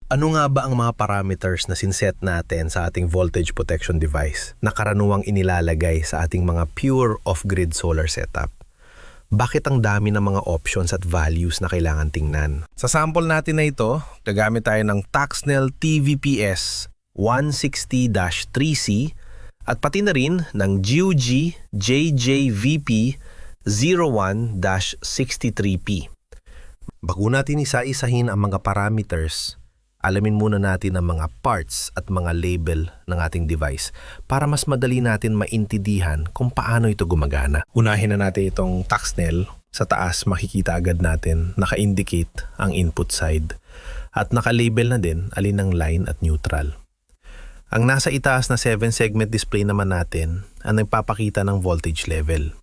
Ano nga ba ang mga parameters na sinset natin sa ating voltage protection device na karaniwang inilalagay sa ating mga pure off-grid solar setup? Bakit ang dami ng mga options at values na kailangan tingnan? Sa sample natin na ito, gagamit tayo ng Taxnel TVPS 160-3C at pati na rin ng GUG JJVP 01-63P. Bago natin isa-isahin ang mga parameters, alamin muna natin ang mga parts at mga label ng ating device para mas madali natin maintindihan kung paano ito gumagana. Unahin na natin itong Taxnel. Sa taas makikita agad natin naka-indicate ang input side at naka-label na din alin ang line at neutral. Ang nasa itaas na 7-segment display naman natin ang nagpapakita ng voltage level.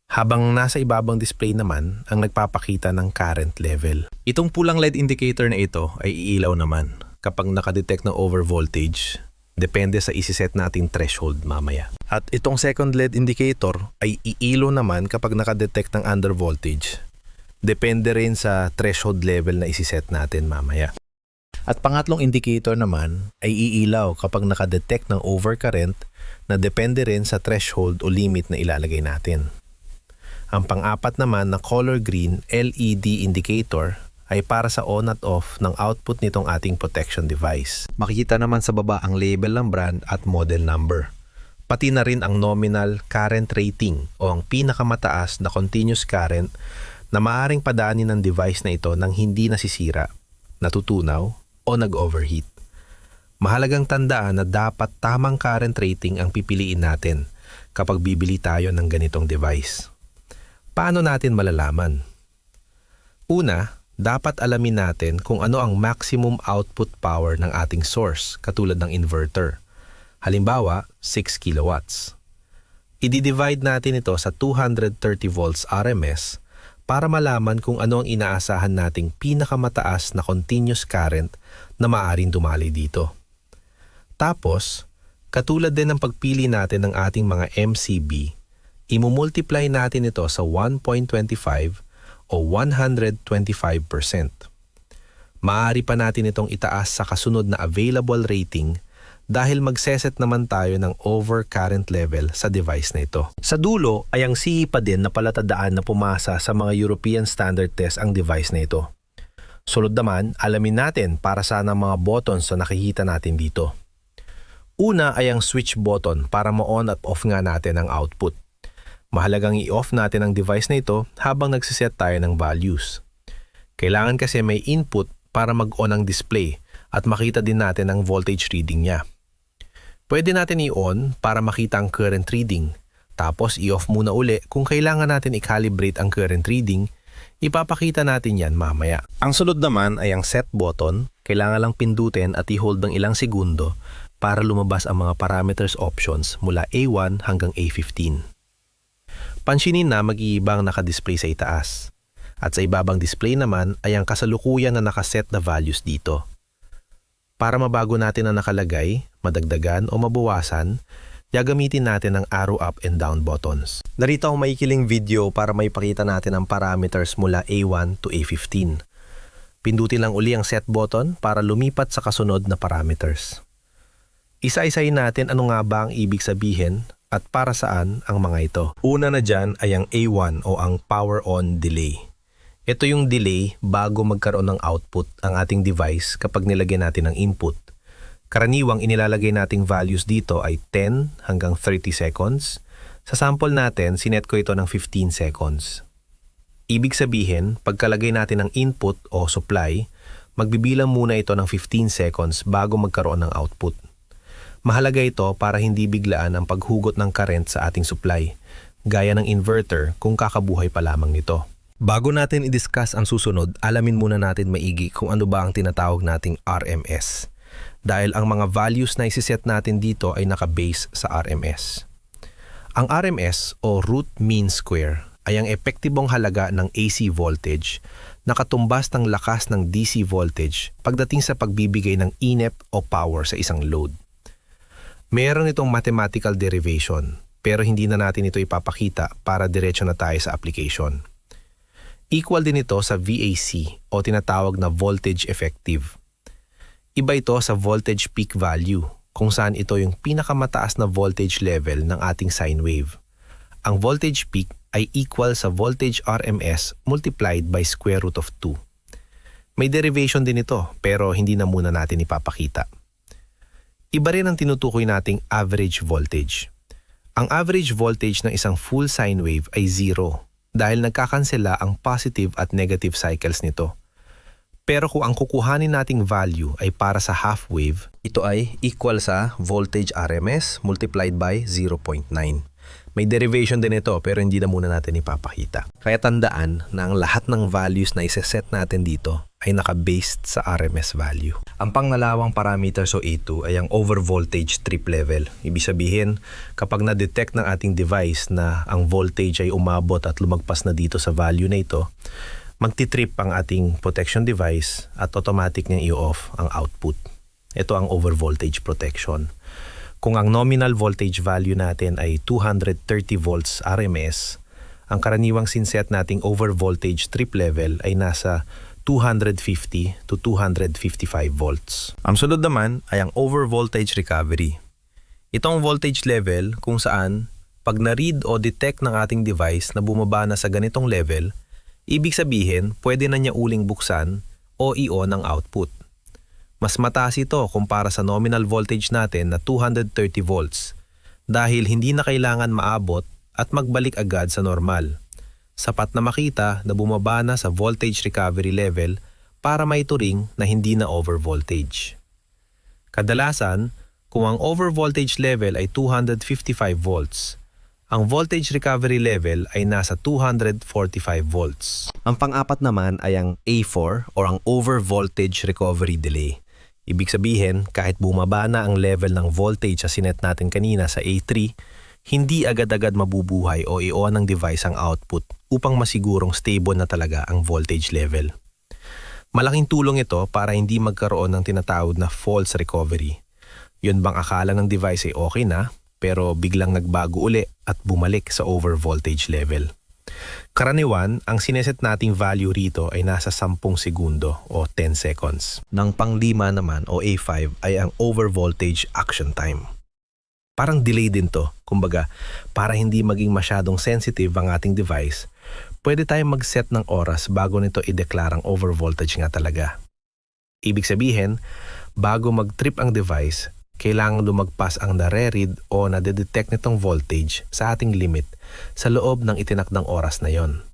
Habang nasa ibabang display naman ang nagpapakita ng current level. Itong pulang LED indicator na ito ay iilaw naman kapag nakadetect ng overvoltage, depende sa isiset nating threshold mamaya. At itong second LED indicator ay iilaw naman kapag nakadetect ng undervoltage, depende rin sa threshold level na isiset natin mamaya. At pangatlong indicator naman ay iilaw kapag nakadetect ng overcurrent na depende rin sa threshold o limit na ilalagay natin. Ang pang-apat naman na color green LED indicator ay para sa on at off ng output nitong ating protection device. Makikita naman sa baba ang label ng brand at model number. Pati na rin ang nominal current rating o ang pinakamataas na continuous current na maaaring padaanin ng device na ito nang hindi nasisira, natutunaw o nag-overheat. Mahalagang tandaan na dapat tamang current rating ang pipiliin natin kapag bibili tayo ng ganitong device. Paano natin malalaman? Una, dapat alamin natin kung ano ang maximum output power ng ating source, katulad ng inverter. Halimbawa, 6 kilowatts. I-divide natin ito sa 230 volts RMS para malaman kung ano ang inaasahan nating pinakamataas na continuous current na maaaring dumali dito. Tapos, katulad din ng pagpili natin ng ating mga MCB, imumultiply natin ito sa 1.25 o 125%. Maaari pa natin itong itaas sa kasunod na available rating dahil magseset naman tayo ng overcurrent level sa device na ito. Sa dulo ay ang CE pa din na palatandaan na pumasa sa mga European standard test ang device na ito. Sulod naman, alamin natin para saan ang mga buttons na nakikita natin dito. Una ay ang switch button para ma-on at off nga natin ang output. Mahalagang i-off natin ang device na ito habang nagsiset tayo ng values. Kailangan kasi may input para mag-on ang display at makita din natin ang voltage reading niya. Pwede natin i-on para makita ang current reading, tapos i-off muna uli kung kailangan natin i-calibrate ang current reading, ipapakita natin yan mamaya. Ang sunod naman ay ang set button, kailangan lang pindutin at i-hold ng ilang segundo para lumabas ang mga parameters options mula A1 hanggang A15. Pansinin na mag-iibang nakadisplay sa itaas. At sa ibabang display naman ay ang kasalukuyan na nakaset na values dito. Para mabago natin ang nakalagay, madagdagan o mabawasan, gagamitin natin ang arrow up and down buttons. Narito ang maikiling video para maipakita natin ang parameters mula A1 to A15. Pindutin lang uli ang set button para lumipat sa kasunod na parameters. Isa-isahin natin ano nga ba ang ibig sabihin at para saan ang mga ito. Una na dyan ay ang A1 o ang power on delay. Ito yung delay bago magkaroon ng output ang ating device kapag nilagyan natin ng input. Karaniwang inilalagay nating values dito ay 10 hanggang 30 seconds. Sa sample natin, sinet ko ito ng 15 seconds. Ibig sabihin, pagkalagay natin ng input o supply, magbibilang muna ito ng 15 seconds bago magkaroon ng output. Mahalaga ito para hindi biglaan ang paghugot ng current sa ating supply, gaya ng inverter kung kakabuhay pa lamang nito. Bago natin i-discuss ang susunod, alamin muna natin maigi kung ano ba ang tinatawag nating RMS. Dahil ang mga values na isiset natin dito ay naka-base sa RMS. Ang RMS o root mean square ay ang epektibong halaga ng AC voltage na katumbas ng lakas ng DC voltage pagdating sa pagbibigay ng inep o power sa isang load. Meron itong mathematical derivation pero hindi na natin ito ipapakita para diretso na tayo sa application. Equal din ito sa VAC o tinatawag na voltage effective. Iba ito sa voltage peak value, kung saan ito yung pinakamataas na voltage level ng ating sine wave. Ang voltage peak ay equal sa voltage RMS multiplied by square root of 2. May derivation din ito, pero hindi na muna natin ipapakita. Iba rin ang tinutukoy nating average voltage. Ang average voltage ng isang full sine wave ay 0 dahil nagkakansela ang positive at negative cycles nito. Pero kung ang kukuhanin nating value ay para sa half wave, ito ay equal sa voltage RMS multiplied by 0.9. May derivation din ito pero hindi na muna natin ipapakita. Kaya tandaan na ang lahat ng values na iseset natin dito ay naka-based sa RMS value. Ang pangalawang parameter so A2 ay ang overvoltage trip level. Ibig sabihin, kapag na-detect ng ating device na ang voltage ay umabot at lumagpas na dito sa value na ito, magtitrip ang ating protection device at automatic niyang i-off ang output. Ito ang overvoltage protection. Kung ang nominal voltage value natin ay 230 volts RMS, ang karaniwang sinset nating overvoltage trip level ay nasa 250 to 255 volts. Ang sunod naman ay ang overvoltage recovery. Itong voltage level kung saan pag na-read o detect ng ating device na bumaba na sa ganitong level, ibig sabihin pwede na niya uling buksan o i-on ang output. Mas mataas ito kumpara sa nominal voltage natin na 230 volts dahil hindi na kailangan maabot at magbalik agad sa normal. Sapat na makita na bumaba na sa voltage recovery level para maituring na hindi na overvoltage. Kadalasan, kung ang overvoltage level ay 255 volts, ang voltage recovery level ay nasa 245 volts. Ang pang-apat naman ay ang A4 or ang overvoltage recovery delay. Ibig sabihin, kahit bumaba na ang level ng voltage sa sinet natin kanina sa A3, hindi agad-agad mabubuhay o i-on ng device ang output upang masigurong stable na talaga ang voltage level. Malaking tulong ito para hindi magkaroon ng tinatawag na false recovery. Yun bang akala ng device ay okay na, pero biglang nagbago uli at bumalik sa overvoltage level. Karaniwan, ang sineset nating value rito ay nasa 10 segundo o 10 seconds. Nang panglima naman o A5 ay ang overvoltage action time. Parang delay din to. Kumbaga, para hindi maging masyadong sensitive ang ating device, pwede tayong mag-set ng oras bago nito i-declare ang overvoltage nga talaga. Ibig sabihin, bago mag-trip ang device, kailangan lumagpas ang nare-read o nade-detect nitong voltage sa ating limit sa loob ng itinakdang oras na yon.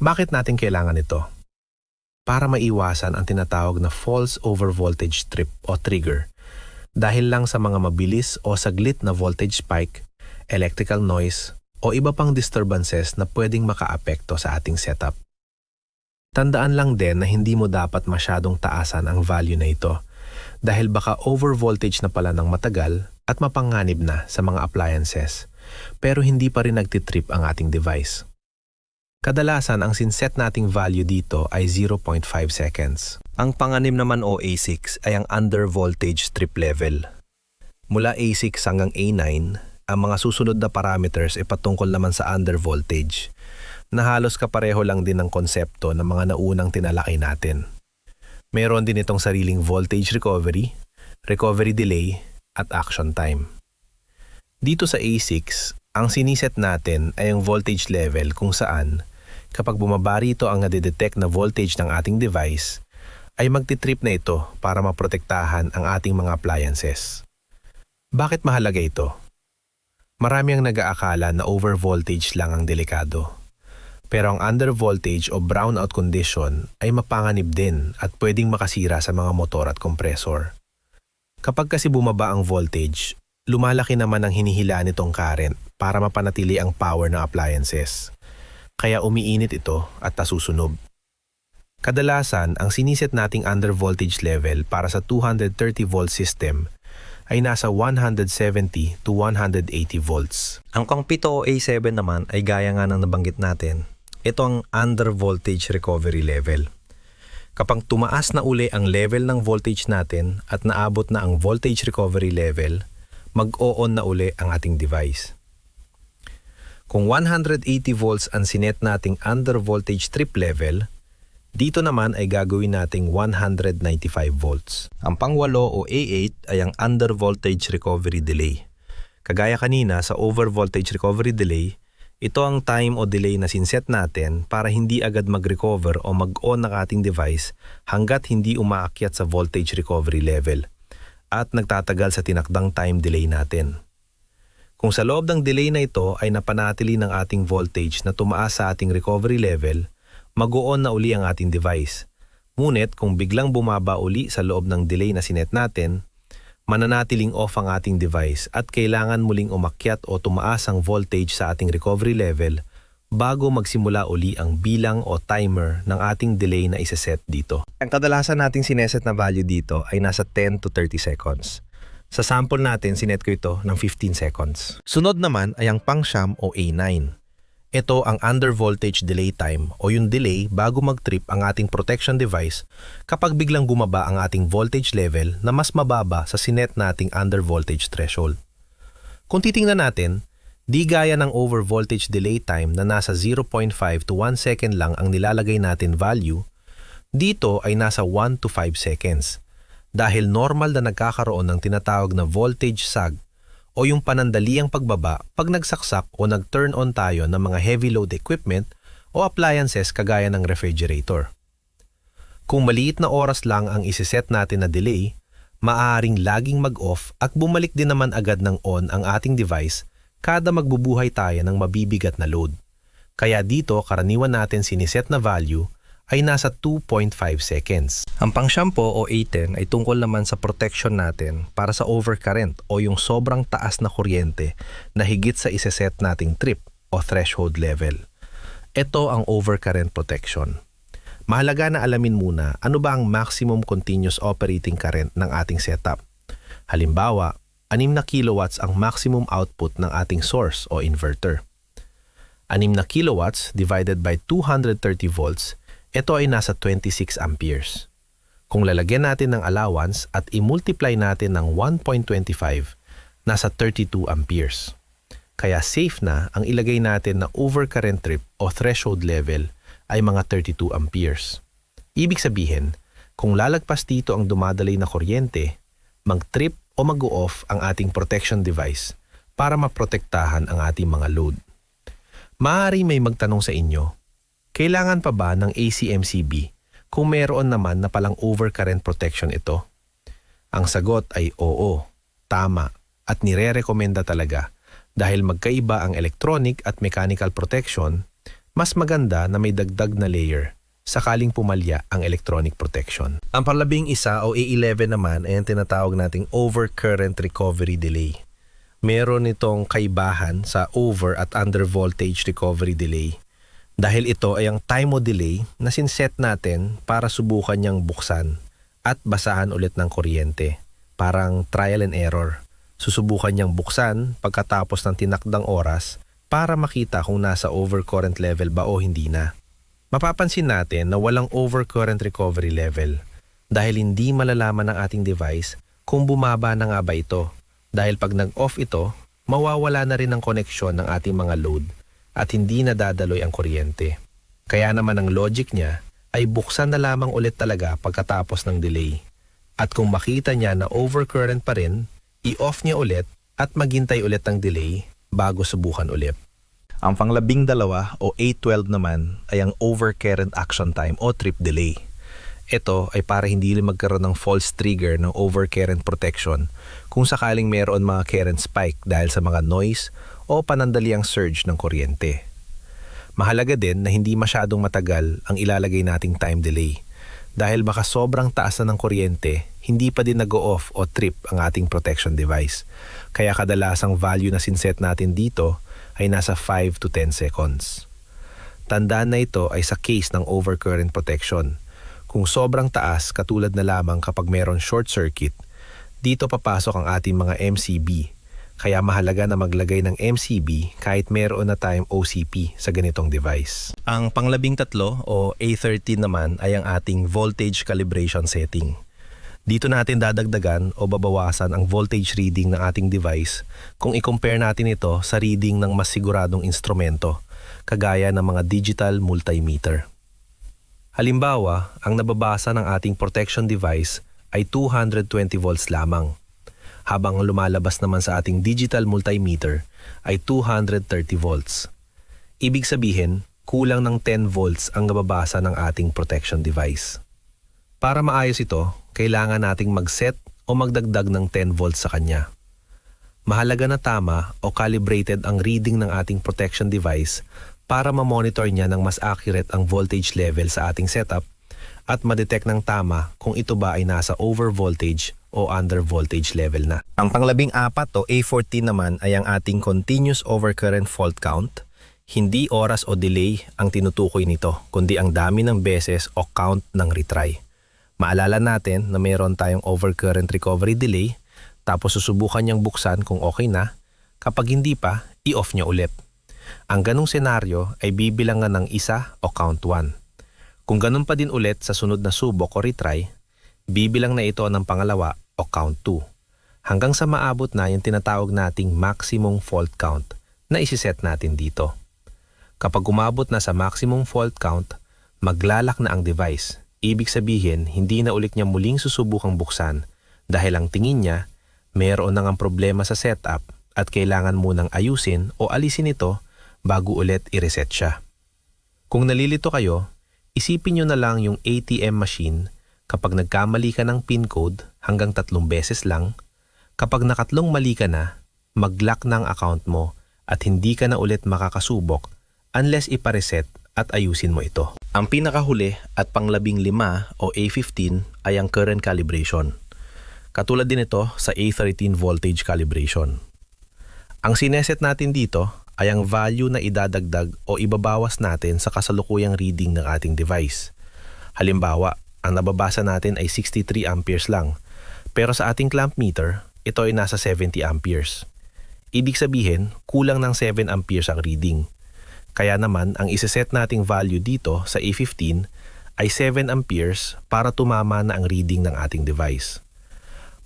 Bakit natin kailangan ito? Para maiwasan ang tinatawag na false overvoltage trip o trigger dahil lang sa mga mabilis o saglit na voltage spike, electrical noise o iba pang disturbances na pwedeng makaapekto sa ating setup. Tandaan lang din na hindi mo dapat masyadong taasan ang value na ito dahil baka overvoltage na pala ng matagal at mapanganib na sa mga appliances pero hindi pa rin nagtitrip ang ating device. Kadalasan ang sinset nating value dito ay 0.5 seconds. Ang panganim naman o A6 ay ang under voltage trip level. Mula A6 hanggang A9, ang mga susunod na parameters ay patungkol naman sa under voltage na halos kapareho lang din ng konsepto ng mga naunang tinalakay natin. Meron din itong sariling voltage recovery, recovery delay, at action time. Dito sa A6, ang siniset natin ay ang voltage level kung saan kapag bumaba rito ang nadidetect na voltage ng ating device, ay magtitrip na ito para maprotektahan ang ating mga appliances. Bakit mahalaga ito? Marami ang nag-aakala na overvoltage lang ang delikado. Pero ang undervoltage o brownout condition ay mapanganib din at pwedeng makasira sa mga motor at kompresor. Kapag kasi bumaba ang voltage, lumalaki naman ang hinihila nitong current para mapanatili ang power ng appliances. Kaya umiinit ito at nasusunog. Kadalasan, ang siniset nating undervoltage level para sa 230 volt system ay nasa 170 to 180 volts. Ang pang-pito o A7 naman ay gaya nga ng nabanggit natin. Ito ang under voltage recovery level. Kapag tumaas na uli ang level ng voltage natin at naabot na ang voltage recovery level, mag-o-on na uli ang ating device. Kung 180 volts ang sinet nating under voltage trip level, Dito naman ay gagawin nating 195 volts. Ang pangwalo o A8 ay ang under voltage recovery delay. Kagaya kanina sa over voltage recovery delay, ito ang time o delay na sinset natin para hindi agad mag-recover o mag-on ng ating device hanggat hindi umaakyat sa voltage recovery level at nagtatagal sa tinakdang time delay natin. Kung sa loob ng delay na ito ay napanatili ng ating voltage na tumaas sa ating recovery level, mag-on na uli ang ating device. Ngunit kung biglang bumaba uli sa loob ng delay na sinet natin, mananatiling off ang ating device at kailangan muling umakyat o tumaas ang voltage sa ating recovery level bago magsimula uli ang bilang o timer ng ating delay na isaset dito. Ang kadalasan nating sineset na value dito ay nasa 10 to 30 seconds. Sa sample natin, sinet ko ito ng 15 seconds. Sunod naman ay ang pangsyam o A9. Ito ang under voltage delay time o yung delay bago mag-trip ang ating protection device kapag biglang bumaba ang ating voltage level na mas mababa sa sinet nating under voltage threshold. Kung titingnan natin, di gaya ng over voltage delay time na nasa 0.5 to 1 second lang ang nilalagay natin value, dito ay nasa 1 to 5 seconds. Dahil normal na nagkakaroon ng tinatawag na voltage sag o yung panandaliang pagbaba pag nagsaksak o nag-turn on tayo ng mga heavy load equipment o appliances kagaya ng refrigerator. Kung maliit na oras lang ang isiset natin na delay, maaaring laging mag-off at bumalik din naman agad ng on ang ating device kada magbubuhay tayo ng mabibigat na load. Kaya dito karaniwan natin siniset na value ay nasa 2.5 seconds. Ang pangsyampo o A10 ay tungkol naman sa protection natin para sa overcurrent o yung sobrang taas na kuryente na higit sa iseset nating trip o threshold level. Ito ang overcurrent protection. Mahalaga na alamin muna ano ba ang maximum continuous operating current ng ating setup. Halimbawa, 6 na kilowatts ang maximum output ng ating source o inverter. 6 na kilowatts divided by 230 volts, ito ay nasa 26 amperes. Kung lalagyan natin ng allowance at i-multiply natin ng 1.25, nasa 32 amperes. Kaya safe na ang ilagay natin na overcurrent trip o threshold level ay mga 32 amperes. Ibig sabihin, kung lalagpas dito ang dumadaloy na kuryente, mag-trip o mag-off ang ating protection device para maprotektahan ang ating mga load. Maaari may magtanong sa inyo, kailangan pa ba ng ACMCB kung meron naman na palang overcurrent protection ito? Ang sagot ay oo, tama at nire-rekomenda talaga dahil magkaiba ang electronic at mechanical protection, mas maganda na may dagdag na layer sakaling pumalya ang electronic protection. Ang panglabing isa o A11 naman ay ang tinatawag nating overcurrent recovery delay. Meron itong kaibahan sa over at under voltage recovery delay. Dahil ito ay ang time o delay na sinset natin para subukan niyang buksan at basahan ulit ng kuryente. Parang trial and error. Susubukan niyang buksan pagkatapos ng tinakdang oras para makita kung nasa overcurrent level ba o hindi na. Mapapansin natin na walang overcurrent recovery level dahil hindi malalaman ng ating device kung bumaba na nga ba ito. Dahil pag nag-off ito, mawawala na rin ang koneksyon ng ating mga load at hindi na dadaloy ang kuryente. Kaya naman ang logic niya ay buksan na lamang ulit talaga pagkatapos ng delay. At kung makita niya na overcurrent pa rin, i-off niya ulit at maghintay ulit ng delay bago subukan ulit. Ang panglabing dalawa o A12 naman ay ang overcurrent action time o trip delay. Ito ay para hindi rin magkaroon ng false trigger ng overcurrent protection kung sakaling mayroon mga current spike dahil sa mga noise o panandaliang surge ng kuryente. Mahalaga din na hindi masyadong matagal ang ilalagay nating time delay dahil baka sobrang taas na ng kuryente, hindi pa din nag-off o trip ang ating protection device. Kaya kadalasang value na sinset natin dito ay nasa 5 to 10 seconds. Tandaan na ito ay sa case ng overcurrent protection. Kung sobrang taas, katulad na lamang kapag mayroon short circuit, dito papasok ang ating mga MCB. Kaya mahalaga na maglagay ng MCB kahit meron na tayong OCP sa ganitong device. Ang panglabing tatlo o A13 naman ay ang ating voltage calibration setting. Dito natin dadagdagan o babawasan ang voltage reading ng ating device kung i-compare natin ito sa reading ng mas siguradong instrumento, kagaya ng mga digital multimeter. Halimbawa, ang nababasa ng ating protection device ay 220 volts lamang, habang ang lumalabas naman sa ating digital multimeter ay 230 volts. Ibig sabihin, kulang ng 10 volts ang nababasa ng ating protection device. Para maayos ito, kailangan nating mag-set o magdagdag ng 10 volts sa kanya. Mahalaga na tama o calibrated ang reading ng ating protection device para ma-monitor niya ng mas accurate ang voltage level sa ating setup at ma-detect ng tama kung ito ba ay nasa over voltage o under voltage level na. Ang pang-14 o A14 naman ay ang ating continuous overcurrent fault count. Hindi oras o delay ang tinutukoy nito, kundi ang dami ng beses o count ng retry. Maalala natin na mayroon tayong overcurrent recovery delay, tapos susubukan niyang buksan kung okay na. Kapag hindi pa, i-off niya ulit. Ang ganong senaryo ay bibilangan ng isa o count 1. Kung ganun pa din ulit sa sunod na subok o retry, bibilang na ito ng pangalawa o count 2. Hanggang sa maabot na yung tinatawag nating maximum fault count na isiset natin dito. Kapag umabot na sa maximum fault count, maglalak na ang device. Ibig sabihin, hindi na ulit niya muling susubukang buksan dahil ang tingin niya, mayroon na ngang problema sa setup at kailangan munang ayusin o alisin ito bago ulit i-reset siya. Kung nalilito kayo, isipin nyo na lang yung ATM machine kapag nagkamali ka ng PIN code hanggang 3 beses lang. Kapag nakatlong mali ka na, mag-lock ng account mo at hindi ka na ulit makakasubok unless ipareset at ayusin mo ito. Ang pinakahuli at pang-15 o A15 ay ang current calibration. Katulad din ito sa A13 voltage calibration. Ang sineset natin dito ay ang value na idadagdag o ibabawas natin sa kasalukuyang reading ng ating device. Halimbawa, ang nababasa natin ay 63 amperes lang, pero sa ating clamp meter, ito ay nasa 70 amperes. Ibig sabihin, kulang ng 7 amperes ang reading. Kaya naman, ang iseset nating value dito sa A15 ay 7 amperes para tumama na ang reading ng ating device.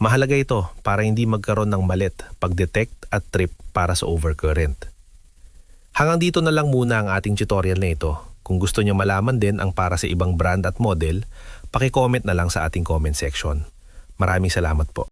Mahalaga ito para hindi magkaroon ng malit pag-detect at trip para sa overcurrent. Hanggang dito na lang muna ang ating tutorial na ito. Kung gusto niyo malaman din ang para sa ibang brand at model, paki-comment na lang sa ating comment section. Maraming salamat po.